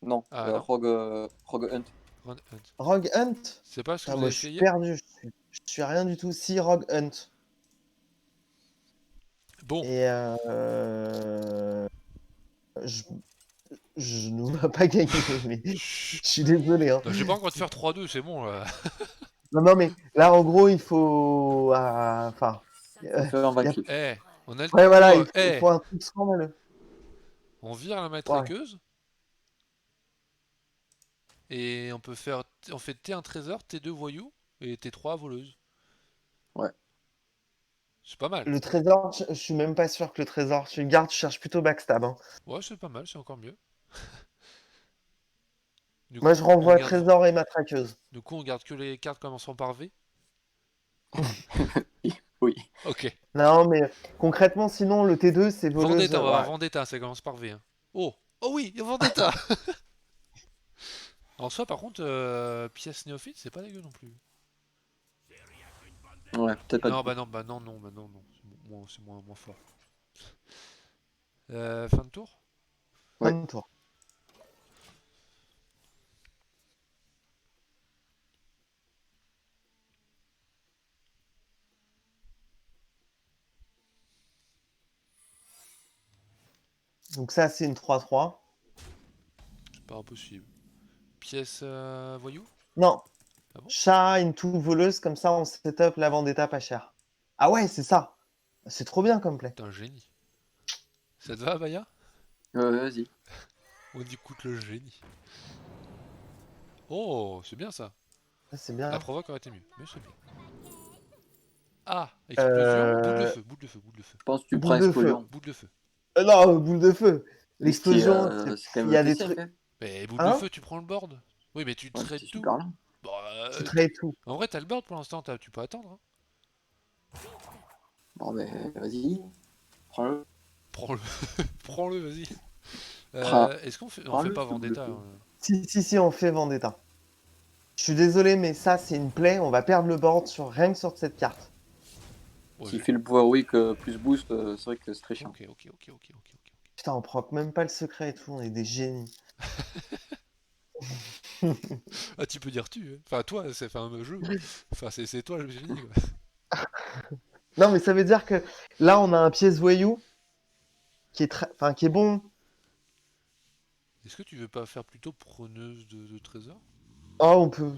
Non, Ah non? Rogue Hunt. Run Hunt. Rogue Hunt? C'est pas ce que Putain, vous moi avez je fait suis hier? perdu, je suis rien du tout. Si, Rogue Hunt. Bon, Et je, je ne vois pas gagner, mais je chut. suis désolé, hein. Non, j'ai pas encore de faire 3-2, c'est bon là. Non, non, mais là, en gros, il faut. Enfin. Faut faire un y a- vaincu. Eh, on a le Ouais, temps. voilà, Oh, il eh, faut un truc scandaleux. on vire la Ouais. matraqueuse et on peut faire. On fait T1 trésor, T2 voyou et T3 voleuse. Ouais. C'est pas mal. Le trésor, je suis même pas sûr que le trésor, tu le gardes, tu cherches plutôt backstab, hein. Ouais, c'est pas mal, c'est encore mieux. Du Moi, je coup, on renvoie garde. trésor et matraqueuse. Du coup, on garde que les cartes commençant par V. Oui. Ok. Non, mais concrètement, sinon, le T2, c'est voleuse. Vendetta, on va voir Ouais. Vendetta, ça commence par V. Hein. Oh, oh oui, Vendetta. En soi, par contre, pièce néophyte, c'est pas dégueu non plus. Ouais, peut-être pas du Non, coup. bah non, non, bah non, non. C'est moins fort. Fin de tour. Ouais. Fin de tour. Donc, ça, c'est une 3-3. C'est pas impossible. Pièce voyou. Non. Ah bon? Chat, into voleuse, comme ça, on setup la vendetta pas cher. Ah ouais, c'est ça. C'est trop bien comme play. T'es un génie. Ça te va, Baya? Vas-y. On écoute le génie. Oh, c'est bien ça. Ça, c'est La bien. provoque aurait été mieux, mais c'est bien. Ah, explosion, boule de Euh... feu, boule de feu, boule de feu. Je pense que tu prends Boule de feu. explosion. Boule de feu. Non, boule de feu. Mais L'explosion, c'est quand il y même a plus des safe, trucs. hein. Mais boule de Hein? feu, tu prends le board. Oui, mais tu Ouais, mais trades c'est tout. super lent. Bah, Tu trades tout. en vrai, t'as le board pour l'instant, tu peux attendre. Hein. Bon, ben, vas-y. Prends-le. Prends-le, prends-le, vas-y. Prends- Est-ce qu'on fait Prends-le, pas ce boule de Vendetta feu. Si, on fait vendetta. Je suis désolé, mais ça, c'est une play. On va perdre le board rien que sur cette carte. Ouais, S'il fait le Warwick plus boost, c'est vrai que c'est très chiant. ok. Putain, on proc même pas le secret et tout. On est des génies. Ah, tu peux dire tu. Hein. Enfin, toi, c'est un jeu. Enfin, c'est toi le génie, quoi. Non, mais ça veut dire que là, on a un pièce voyou qui est, enfin, qui est bon. Est-ce que tu veux pas faire plutôt preneuse de trésors? Oh, on peut.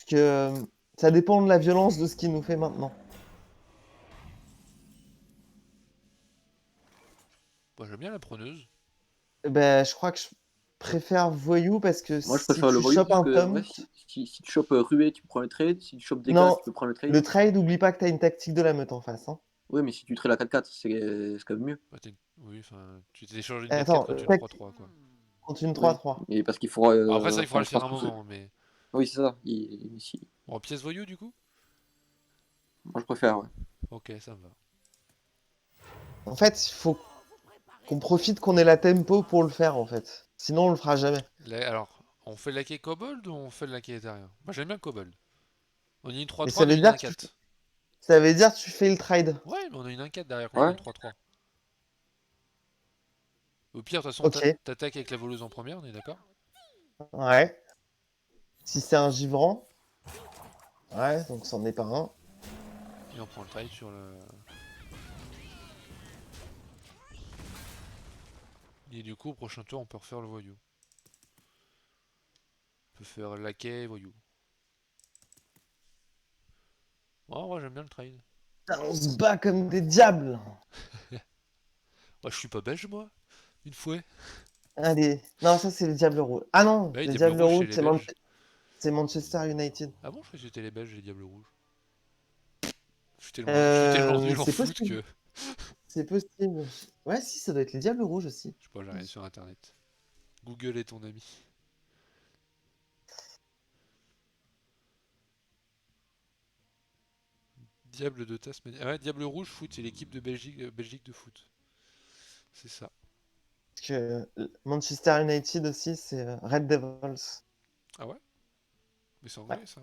Que ça dépend de la violence de ce qu'il nous fait maintenant. Moi, j'aime bien la preneuse. Ben, je crois que je préfère voyou parce que Moi, je si préfère le tu voyou chopes parce un que, en vrai, taunt. si tu chopes Ruée, tu prends le trade. Si tu chopes Dégâts, Non, tu peux prendre le le trade. trade, oublie pas que t'as une tactique de la meute en face, hein. Oui, mais si tu trades la 4-4, c'est quand même mieux. Bah, oui, enfin, tu t'es échangé une 4-4 Attends, quand tu une 3-3, quoi. contre une Oui. 3-3. Et parce qu'il faudra. Alors après, ça, il faudra Enfin, le je faire pense un que c'est. moment, mais... Oui, c'est ça. Bon, pièce voyou, du coup? Moi, je préfère, ouais. Ok, ça me va. En fait, il faut qu'on profite qu'on ait la tempo pour le faire, en fait. Sinon, on le fera jamais. Alors, on fait le laquais kobold ou on fait le laquais éthérien? Moi, j'aime bien kobold. On a une Mais 3-3, ça on a veut une dire que 1-4. ça veut dire que tu fais le trade. Ouais, mais on a une 1-4 derrière contre Ouais. une 3-3. Au pire, de toute façon, Ok, t'attaques avec la voleuse en première, on est d'accord? ouais. Si c'est un givrant, ouais, donc c'en est pas un. Et on prend le trade sur le... Et du coup, au prochain tour, on peut refaire le voyou. On peut faire laquais, voyou. Ouais, en vrai, j'aime bien le trade. Putain, on se bat comme des diables. Ouais, je suis pas belge, moi. Une fois. Allez. Non, ça, c'est le Diable Rouge. Ah non, Bah oui, le Diable Diable Rouge, Rouge, c'est les Belges. c'est Manchester United. Ah bon, je croyais que c'était les Belges, les Diables Rouges. Je suis tellement nul en C'est foot possible. que... C'est possible. Ouais, si, ça doit être les Diables Rouges aussi. Je sais pas, j'ai rien sur internet. Google est ton ami. Diable de Tasmanie. Ah ouais, Diable Rouge Foot, c'est l'équipe de Belgique de foot. C'est ça. Parce que Manchester United aussi, c'est Red Devils. Ah ouais? Mais c'est Ouais, anglais, ça.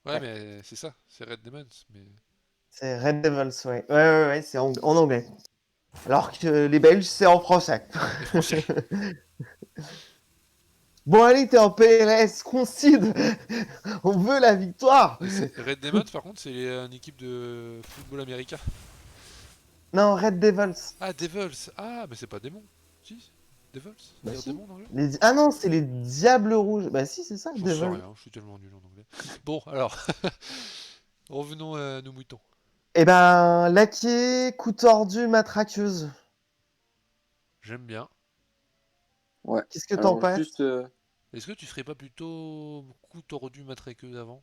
Ouais, ouais. mais c'est ça. C'est Red Demons, mais... C'est Red Devils, ouais. Ouais, c'est en anglais. Alors que les Belges, c'est en français. Les Français. Bon, allez, t'es en PLS, concede. On veut la victoire. Red Demons, par contre, c'est une équipe de football américain. Non, Red Devils. Ah, Devils. Ah, mais c'est pas démon. Si, Devils. Bah Dire si. démon en anglais. Ah non, c'est les Diables Rouges. Bah si, c'est ça, J'en sais Devils. rien, je suis tellement nul en anglais. Bon, alors, revenons à nos moutons. Eh ben, laquais, coup tordu, matraqueuse. J'aime bien. Ouais. Qu'est-ce que t'en Alors, penses? juste. Est-ce que tu ferais pas plutôt coup tordu matraqueux avant?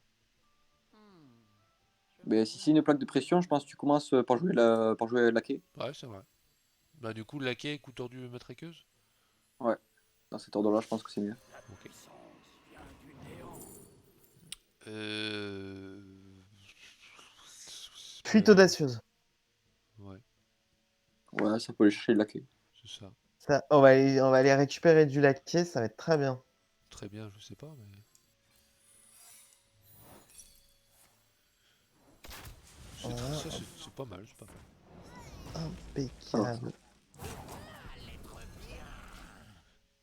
Ben, si c'est une plaque de pression, je pense que tu commences par jouer laqué. Ouais, c'est vrai. Bah, du coup, laquais, coup tordu matraqueuse? Ouais. Dans cet ordre-là, je pense que c'est mieux. Ok. Euh... Fuite audacieuse. Ouais, Ouais, ça peut aller chercher le laqué. c'est ça. Ça, on va aller récupérer du laquais, ça va être très bien. Très bien, je sais pas, mais... Voilà, C'est pas mal, c'est pas mal. impeccable.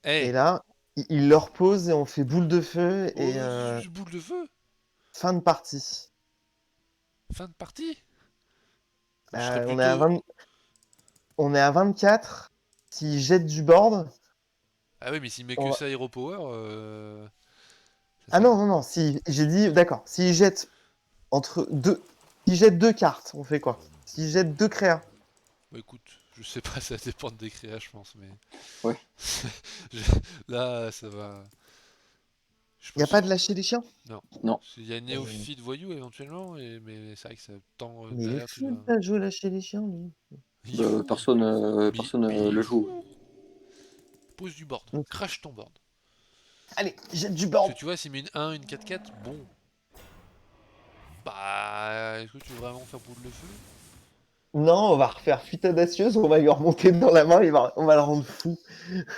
Et Eh, là, il leur pose et on fait boule de feu et oh, boule de feu! fin de partie. Fin de partie? Je serais On est à plutôt... 20 on est à 24. S'il jette du board, Ah oui, mais s'il met on que va- ça Hero Power, ça ah fait... non, non, non, si j'ai dit, d'accord, s'il jette entre deux, s'il jette deux cartes, on fait quoi? S'il jette deux créas. Bah écoute, je sais pas, ça dépend des créas, je pense, mais... Ouais. Je- Là, ça va... Je Y a pense... pas de lâcher les chiens? Non. Non. Il y a néophyte voyou éventuellement, mais c'est vrai que ça tend Mais il est derrière, tu fou vas... de pas jouer lâcher les chiens, lui. Il est fou! Personne Mais il est le joue. fou! Pose du board, Donc, crash ton board. allez, jette du Parce board. que tu vois, s'il met une 1, une 4-4, bon. Bah, est-ce que tu veux vraiment faire boule de feu? Non, on va refaire fuite audacieuse, on va lui remonter dans la main, on va le rendre fou.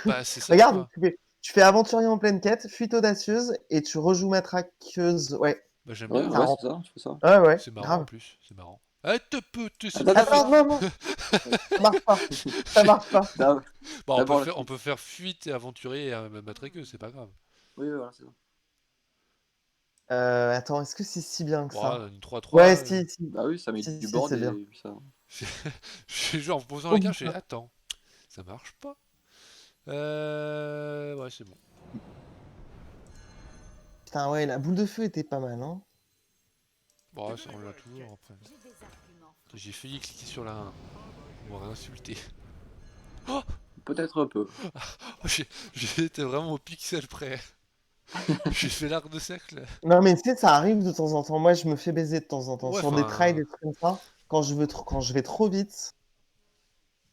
Bah, c'est ça, Regarde, quoi. tu fais aventurier en pleine quête, fuite audacieuse, et tu rejoues matraqueuse. Ouais, Bah, j'aime Ouais, bien, ça hein. ouais, c'est rentre. ça, tu fais ça. Ouais, ouais, C'est marrant en grave. plus, c'est marrant. Ah, c'est Attends, boule de attends, feu! Attends, non, non, ça marche pas. Ça marche pas. D'ab- Bah, D'abord la on fuite. peut faire fuite et aventurier et matraqueux, c'est pas grave. Oui, oui, voilà, c'est ça. Attends, est-ce que c'est si bien que ça? Bon, une 3-3, Ouais, si, si. Bah oui, ça met Si, du si, board c'est bien. et ça. je suis genre en posant Oh, les cartes, je fais attends, ça marche pas. Ouais, c'est bon. putain, ouais, la boule de feu était pas mal, hein. Bon, ça on l'a toujours après. J'ai failli cliquer sur la 1. On m'aurait insulté. Oh, Peut-être un peu. j'ai été vraiment au pixel près. J'ai fait l'arc de cercle. Non, mais tu sais, ça arrive de temps en temps. Moi, je me fais baiser de temps en temps. Ouais, Sur des trails, enfin, des trucs comme ça, quand je vais trop vite,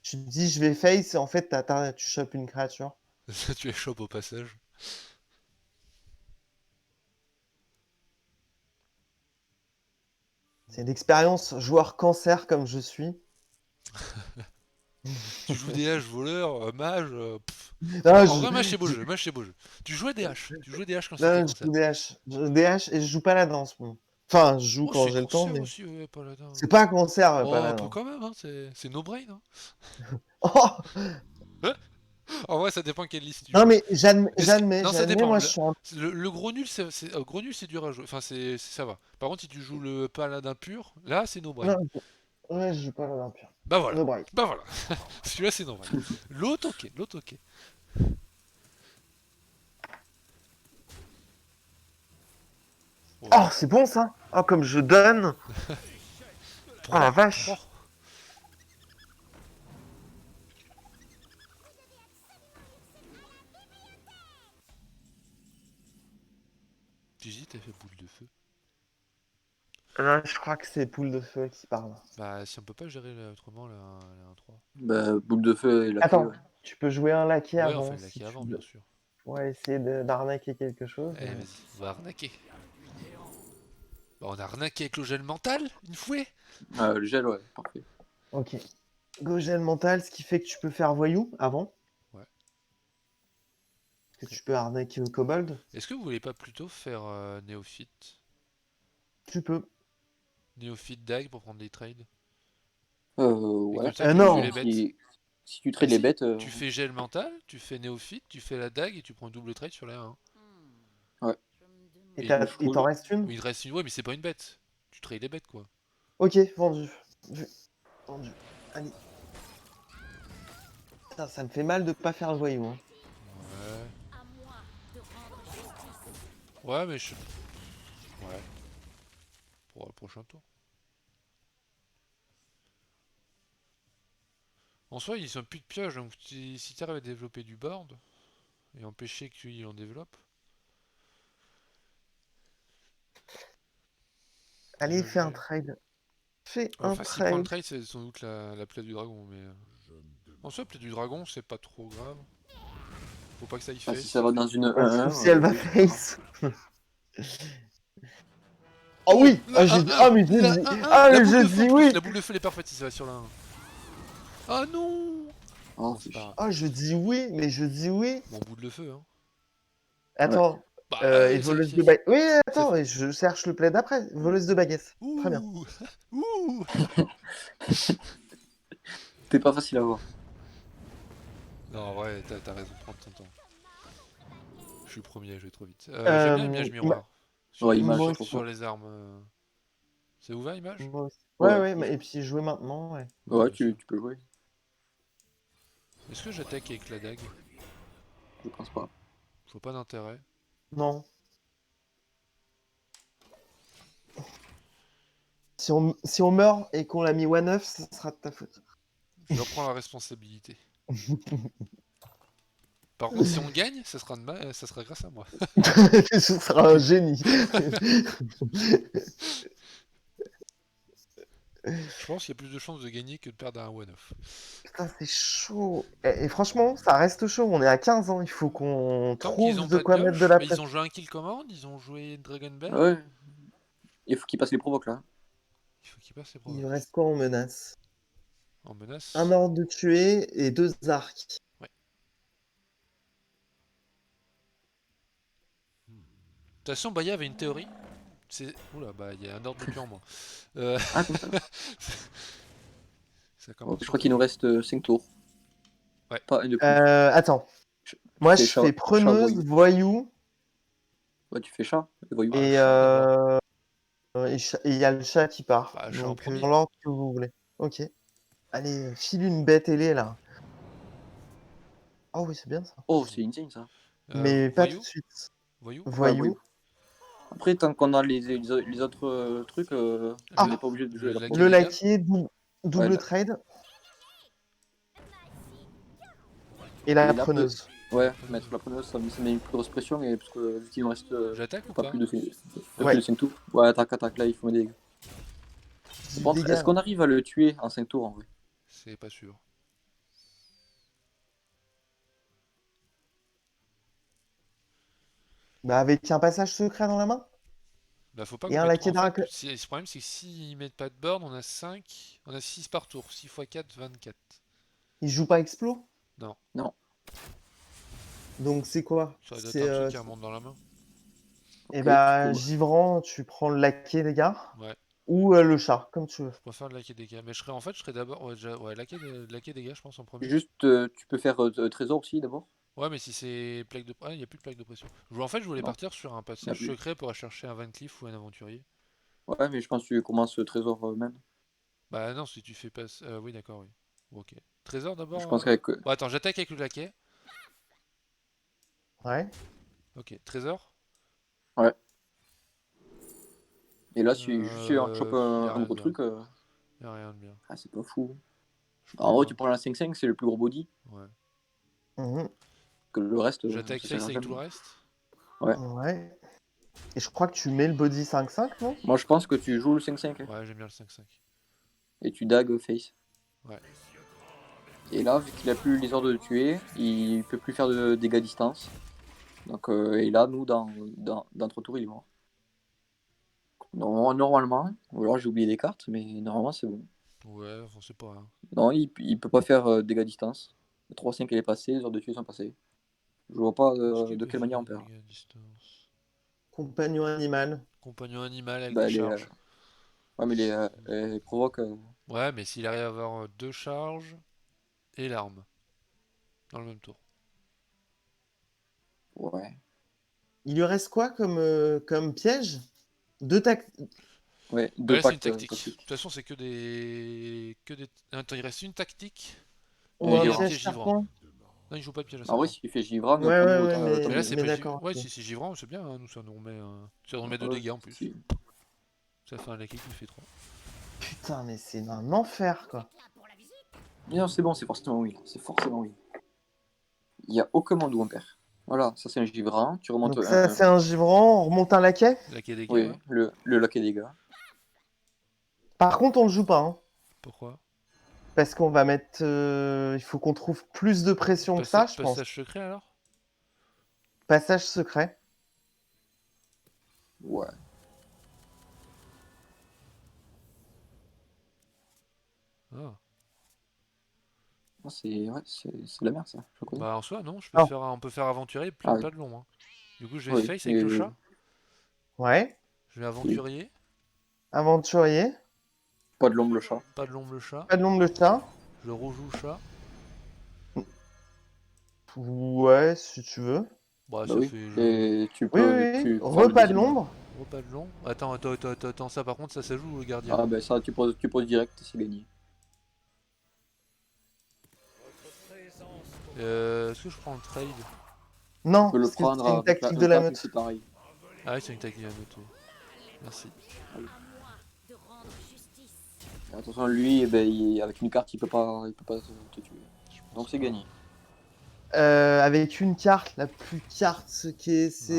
tu te dis je vais face et en fait, tu chopes une créature. tu es chaud au passage. C'est une expérience joueur cancer comme je suis. Tu joues des haches voleurs, mage. Non, En vrai, mage c'est beau jeu, mage c'est beau jeu. Tu jouais des haches quand c'était non, je cancer. joue des haches. Je joue des haches et je joue pas la danse, moi. Enfin, je joue Oh, quand c'est j'ai le temps, cancer mais aussi, ouais, pas là-dedans. c'est pas un cancer, Oh, pas un la peu danse. quand même, hein, c'est no brain. Hein. Oh En vrai, ça dépend quelle liste tu non, joues. mais Non, ça dépend. moi, je suis un... Le gros nul, gros nul, c'est dur à jouer. Enfin, ça va. Par contre, si tu joues le paladin pur, là, c'est no brain. Non, ouais, je joue pas la vampire. Bah voilà. No break. Bah voilà. Celui-là, c'est no brain. L'autre, ok. L'autre, ok. Oh, Oh, c'est bon ça. Oh, comme je donne. Oh la vache. oh. Gigi, t'as fait boule de feu. Là, je crois que c'est poule de feu qui parle. Bah, si on peut pas gérer autrement la 1-3. Bah, boule de feu et laqué, Attends, ouais. tu peux jouer un laquais Ouais, on avant fait le si laquais tu avant, veux. bien sûr. Ouais, essayer d'arnaquer quelque chose. Eh, vas-y, on va arnaquer. Bah, on a arnaqué avec le gel mental, une fouet. Le gel, ouais, parfait. Ok. Gogel mental, ce qui fait que tu peux faire voyou avant. Ouais. Que tu peux arnaquer le kobold. Est-ce que vous voulez pas plutôt faire néophyte? Tu peux. Néophyte dag pour prendre des trades? Et Ouais. comme ça, tu joues Non. les bêtes. Si tu trades les bêtes, Tu fais gel mental, tu fais néophyte, tu fais la dague et tu prends un double trade sur la 1. ouais. Et Et je il trouve- t'en reste une? Il te reste une. Ouais, mais c'est pas une bête. Tu trades les bêtes quoi. Ok, vendu. Vu. Vendu. Allez. Putain, ça me fait mal de pas faire le voyou. Hein. Ouais. Ouais, mais je. Ouais. Pour le prochain tour. En soi, ils sont plus de pioche, donc si tu arrives à développer du board et empêcher qu'il en développe. Allez, fais un GG. trade. Fais un Enfin, s'il prend le trade. trade, c'est sans doute la plaie du dragon, mais. En soi, plaie du dragon, c'est pas trop grave. Faut pas que ça y Ah, si face. ça va dans une Ouais, 1-1, sauf si elle va oui, c'est pas grave. face. Oh oui! La Ah, j'ai 1-1. ah, mais je La dis. 1-1. Ah, La mais boule je de feu en dis plus. oui! La boule de feu elle est parfaite si ça va sur la 1. Ah non. Oh, Bon, c'est c'est pas chiant. grave. Ah, je dis oui, mais je dis oui. Bon, boule de feu, hein. Ouais. Attends. Bah, Et allez, voleuse de sacrifice. baguette. Oui, Ça attends, fait- et je cherche le play d'après. Voleuse de baguette. Très bien. Ouh. Ouh. T'es pas facile à voir. Non, en vrai, t'as raison, prends ton temps. Je suis le premier à jouer trop vite. J'aime bien Image Ma- Miroir. Ouais, image, moi c'est Sur, trop aussi. sur fort. les armes. C'est ouvert, Image? Moi aussi. Ouais, Ouais, ouais, et puis jouer maintenant, ouais. Ouais, ouais, bien sûr. tu peux jouer. Est-ce que j'attaque avec la dague? Je pense pas. Je vois pas d'intérêt. Non. Si on meurt et qu'on l'a mis 1-9, ça sera de ta faute. Je reprends la responsabilité. Par contre, si on gagne, ça sera grâce à moi. Ce sera un génie. Je pense qu'il y a plus de chances de gagner que de perdre à un one-off. Putain, c'est chaud. Et franchement, ça reste chaud. On est à 15 ans. Il faut qu'on Tant qu'ils trouve ont de pas de quoi mettre de pioche, la mais ils pression. ont joué un kill command, ils ont joué Dragon Bell. Ouais. Il faut qu'il passe les provoques là. Il faut qu'ils passent les Il provoques. reste quoi en menace? En menace. Un ordre de tuer et 2 arcs. Ouais. De toute façon, Baya avait une théorie. C'est. Oula, bah il y a un ordre de tuer en moins. Ah, comme ça. Ça Oh, commence je sur crois qu'il nous reste 5 tours. Ouais. Pas un de plus. Attends. Tu Moi, fais je fais chat, preneuse, voyou. voyou Ouais, tu fais chat, voyou. Bah, et chat d'abord. il y a le chat qui part. Bah, chat en Donc, premier. dans l'ordre que vous voulez. Ok. Allez, file une bête ailée là. Oh oui, c'est bien ça. Oh, c'est insane ça. Mais pas tout Voyou? de suite. Voyou? Ouais, voyou. Voyou. Après, tant qu'on a les autres trucs, Ah, on n'est pas obligé de jouer Le la laquais Le provoque. des gars? laquais, Ouais, double là. trade. Et la Et là, preneuse. ouais, mettre la preneuse, ça met une plus grosse pression, et parce que vu qu'il nous reste J'attaque ou pas pas? plus de, plus de Ouais. 5 tours. Ouais, attaque, là, il faut m'aider. Du Par contre, est-ce dégât. qu'on arrive à le tuer en 5 tours en vrai? C'est pas sûr. Bah, avec un passage secret dans la main. Bah faut pas Et qu'on un mette trop. laquais En fait, d'arac. le problème c'est que s'ils mettent pas de board, on a 5. On a 6 par tour. 6 x 4, 24. Il joue pas explo. Non, Non. Donc c'est quoi? ça doit être C'est un truc qui remonte dans la main. et Ok, bah Givran, tu prends le laquais des gars Ouais, ou le chat, comme tu veux. je préfère le laquer des gars. Mais je serais d'abord. Ouais, déjà, ouais, laquer des gars, je pense en premier. juste, tu peux faire trésor aussi d'abord? Ouais, mais si c'est plaque de. Ah, il y a plus de plaque de pression. En fait, je voulais Non, partir sur un il n'y a passage plus. secret pour aller chercher un Van Cleef ou un aventurier. Ouais, mais je pense que tu commences trésor même. Bah non, si tu fais pas. Oui, d'accord, oui. Ok. Trésor Je d'abord. pense qu'avec. Bon, attends, j'attaque avec le laquais. Ouais. Ok, trésor. Ouais. Et là, si juste si on chope Y a un rien de gros bien. truc, Y a rien de bien. ah, c'est pas fou. Je En prends vrai, un. tu prends la 5-5, c'est le plus gros body. Ouais. Mhm. Que le reste, J'attaque ça face sert à avec tout jamais. le reste. Ouais. Ouais. Et je crois que tu mets le body 5-5, non? Moi, je pense que tu joues le 5-5 hein, Ouais, j'aime bien le 5-5. et tu dagues face. Ouais. Et là, vu qu'il a plus les ordres de tuer, il peut plus faire de dégâts à distance. Donc, et là, nous, dans notre tour, il est mort. Normalement, ou alors j'ai oublié des cartes, mais normalement, c'est bon. Ouais, on sait pas. Hein. Non, il peut pas faire dégâts à distance. Le 3-5, il est passé, les ordres de tuer sont passés. Je vois pas Est-ce qu'il de peut quelle faire manière des on perd. dégâts à distance? Compagnon animal. Compagnon animal avec Bah, des charges. ouais, mais les provoques. Ouais, mais s'il arrive à avoir deux charges. et l'arme. Dans le même tour. Ouais. Il lui reste quoi comme piège? Deux tac... Ouais, Bah deux là c'est une pactes tactique. De toxiques. toute façon c'est que des... Attends, il reste une tactique Ou et un un Givrand. piège piège par givrant. point? Non, il joue pas de piège à En vrai, 5 ans. s'il fait Givrang, Ouais, tant ouais, mieux, ouais, mais, Mais là c'est pas d'accord. Ouais, Ok. si c'est givrant, c'est bien, hein. Nous ça nous remet, ça nous remet 2 Ouais, dégâts en plus. si. Ça fait un laquais qui fait 3. Putain, mais c'est un enfer, quoi. Non, c'est bon, c'est forcément oui. C'est forcément oui. Il n'y a aucun monde où on perd. Voilà, ça c'est un Givrang. Tu remontes Donc ça, un. c'est un givrant, on remonte un laquais. Laquais dégâts, Oui, ouais. le laquais des gars. Par contre, on le joue pas, hein. Pourquoi? Parce qu'on va mettre... il faut qu'on trouve plus de pression que ça, je pense. Passage secret alors? Passage secret. Ouais. Ah. Non, c'est de la merde ça, je connais. Bah en soi non, Ah. on peut faire aventurier, Ah oui. pas de l'ombre. Hein. Du coup je vais Oui, face avec le chat. Ouais. Je vais aventurier, Aventurier. pas de l'ombre le chat. pas de l'ombre le chat. Pas de l'ombre de chat. Je rejoue le chat. Ouais, si tu veux. Bah Bah ça oui. fait Et tu Oui, peux, oui, oui. tu peux faire le Repas de deuxième. l'ombre. Oh, pas de l'ombre. Attends, ça par contre ça joue le gardien. Ah bah ça, tu poses direct, c'est gagné. Est-ce que je prends le trade? Non, Tu peux le parce que prendre c'est une avec tactique un de la tac, meute. c'est pareil. Ah oui c'est une tactique à noter. Merci. Et attention, lui, eh ben, avec une carte, il peut pas te tuer. Donc c'est gagné. Avec une carte, la plus carte, ce qui est,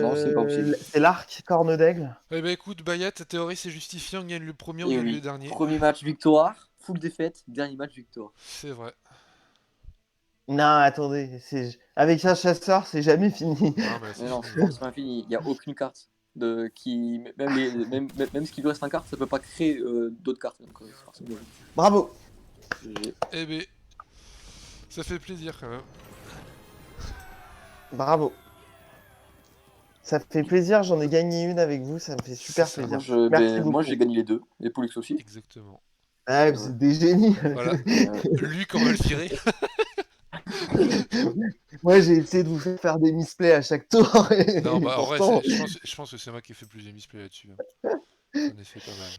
Non, c'est pas possible. c'est l'arc corne d'aigle. Eh bah écoute, Bayat, ta théorie c'est justifié, on gagne le premier, on Et gagne le oui, dernier. premier match victoire, full défaite, dernier match victoire. C'est vrai. Non, attendez, avec un chasseur, c'est jamais fini. Non mais Mais c'est non, c'est fini. forcément fini. Il n'y a aucune carte. Même ce qui lui reste en carte, ça peut pas créer d'autres cartes. Donc c'est forcément gagné. Bravo. GG. Eh ben, ça fait plaisir quand même. Bravo. Ça fait plaisir, j'en ai gagné une avec vous, ça me fait super C'est ça. plaisir. Moi, Merci beaucoup. moi, j'ai gagné les deux, et Poulux aussi. Exactement. Ah, vous êtes des génies. Voilà. Luc, on va le virer. Moi, j'ai essayé de vous faire des misplays à chaque tour. Et Non, bah en vrai, pourtant... je pense que c'est moi qui ai fait plus de misplay là-dessus. Hein. J'en ai fait pas mal.